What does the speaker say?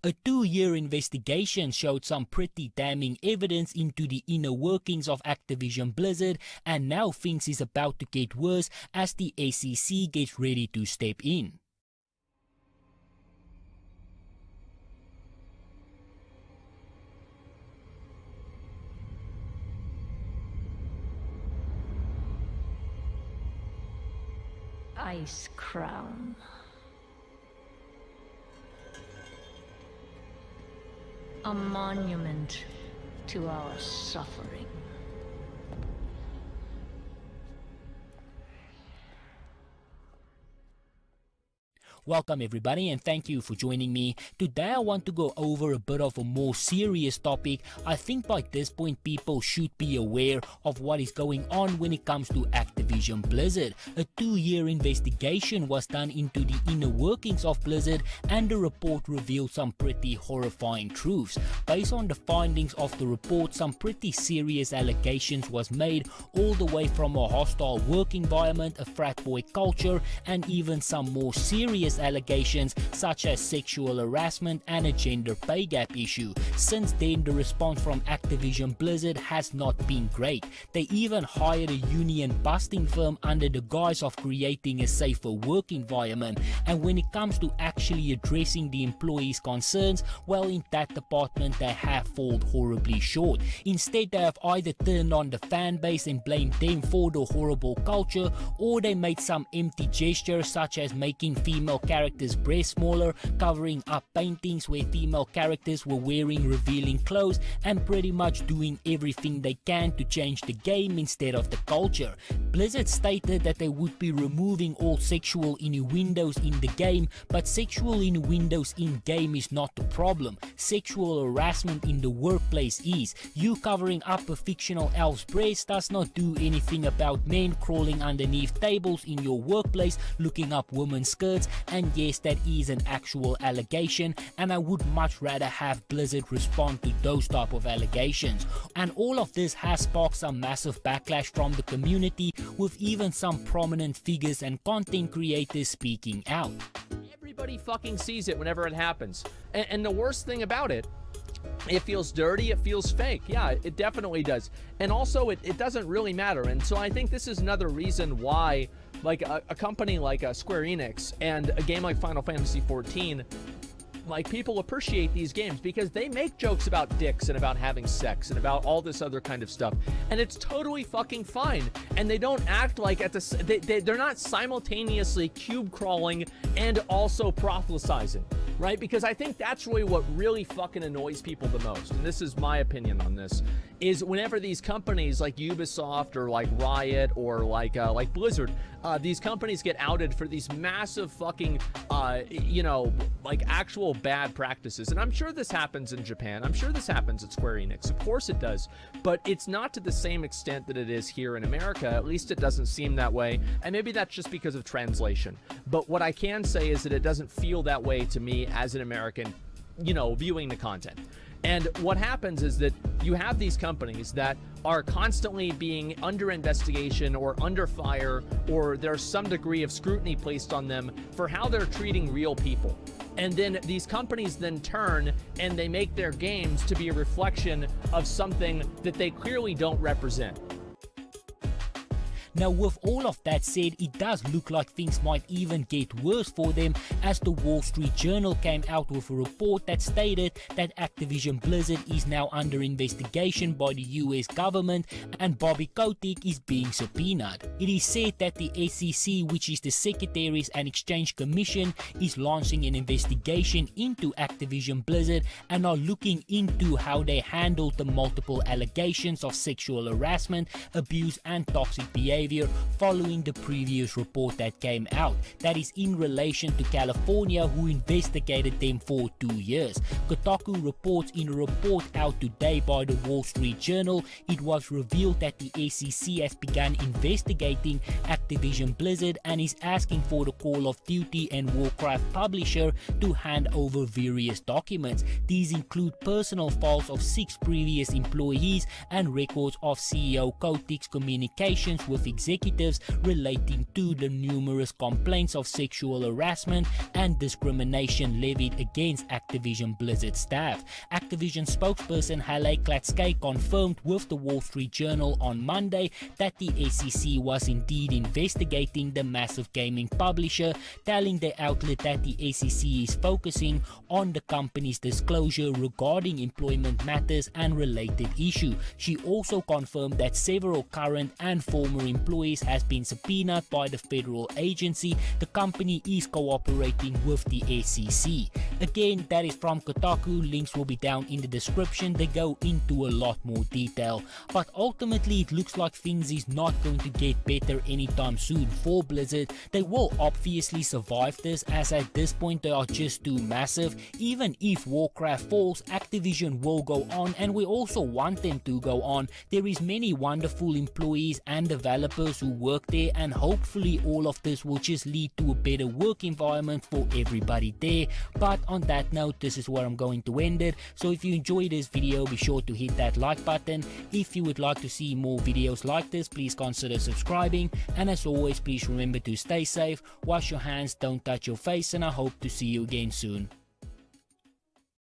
A 2-year investigation showed some pretty damning evidence into the inner workings of Activision Blizzard, and now things is about to get worse as the SEC gets ready to step in. Ice Crown. A monument to our suffering. Welcome everybody, and thank you for joining me. Today I want to go over a bit of a more serious topic. I think by this point people should be aware of what is going on when it comes to Activision Blizzard. A 2-year investigation was done into the inner workings of Blizzard, and the report revealed some pretty horrifying truths. Based on the findings of the report, some pretty serious allegations was made, all the way from a hostile work environment, a frat boy culture, and even some more serious allegations such as sexual harassment and a gender pay gap issue. Since then, the response from Activision Blizzard has not been great. They even hired a union busting firm under the guise of creating a safer work environment, and when it comes to actually addressing the employees' concerns, well, in that department they have fallen horribly short. Instead, they have either turned on the fan base and blamed them for the horrible culture, or they made some empty gestures such as making female characters' breasts smaller, covering up paintings where female characters were wearing revealing clothes, and pretty much doing everything they can to change the game instead of the culture. Blizzard stated that they would be removing all sexual innuendos in the game, but sexual innuendos in game is not the problem. Sexual harassment in the workplace is. You covering up a fictional elf's breast does not do anything about men crawling underneath tables in your workplace looking up women's skirts, and yes, that is an actual allegation, and I would much rather have Blizzard respond to those type of allegations. And all of this has sparked some massive backlash from the community, with even some prominent figures and content creators speaking out. Everybody fucking sees it whenever it happens, and the worst thing about it, it feels dirty, it feels fake. Yeah, it definitely does. And also it doesn't really matter. And so I think this is another reason why like a company like Square Enix and a game like Final Fantasy XIV, like, people appreciate these games because they make jokes about dicks and about having sex and about all this other kind of stuff, and it's totally fucking fine. And they don't act like at the they're not simultaneously cube crawling and also proselytizing, right? Because I think that's really what really fucking annoys people the most, and this is my opinion on this, is whenever these companies like Ubisoft or like Riot or like Blizzard, these companies get outed for these massive fucking you know, like actual bad practices. And I'm sure this happens in Japan, I'm sure this happens at Square Enix, of course it does, but it's not to the same extent that it is here in America. At least it doesn't seem that way, and maybe that's just because of translation. But what I can say is that it doesn't feel that way to me as an American, you know, viewing the content. And what happens is that you have these companies that are constantly being under investigation or under fire, or there's some degree of scrutiny placed on them for how they're treating real people. And then these companies then turn and they make their games to be a reflection of something that they clearly don't represent. Now, with all of that said, it does look like things might even get worse for them, as the Wall Street Journal came out with a report that stated that Activision Blizzard is now under investigation by the US government and Bobby Kotick is being subpoenaed. It is said that the SEC, which is the Securities and Exchange Commission, is launching an investigation into Activision Blizzard and are looking into how they handled the multiple allegations of sexual harassment, abuse and toxic behavior following the previous report that came out, that is in relation to California, who investigated them for 2 years. Kotaku reports in a report out today by the Wall Street Journal, it was revealed that the SEC has begun investigating Activision Blizzard and is asking for the Call of Duty and Warcraft publisher to hand over various documents. These include personal files of 6 previous employees and records of CEO Kotick's communications with executives relating to the numerous complaints of sexual harassment and discrimination levied against Activision Blizzard staff. Activision spokesperson Halle Klatskay confirmed with the Wall Street Journal on Monday that the SEC was indeed investigating the massive gaming publisher, telling the outlet that the SEC is focusing on the company's disclosure regarding employment matters and related issues. She also confirmed that several current and former employees has been subpoenaed by the federal agency. The company is cooperating with the SEC. Again, that is from Kotaku. Links will be down in the description. They go into a lot more detail. But ultimately, it looks like things is not going to get better anytime soon for Blizzard. They will obviously survive this, as at this point they are just too massive. Even if Warcraft falls, Activision will go on, and we also want them to go on. There is many wonderful employees and developers who work there, and hopefully all of this will just lead to a better work environment for everybody there. But on that note, this is where I'm going to end it. So if you enjoyed this video, be sure to hit that like button. If you would like to see more videos like this, please consider subscribing, and as always, please remember to stay safe, wash your hands, don't touch your face, and I hope to see you again soon.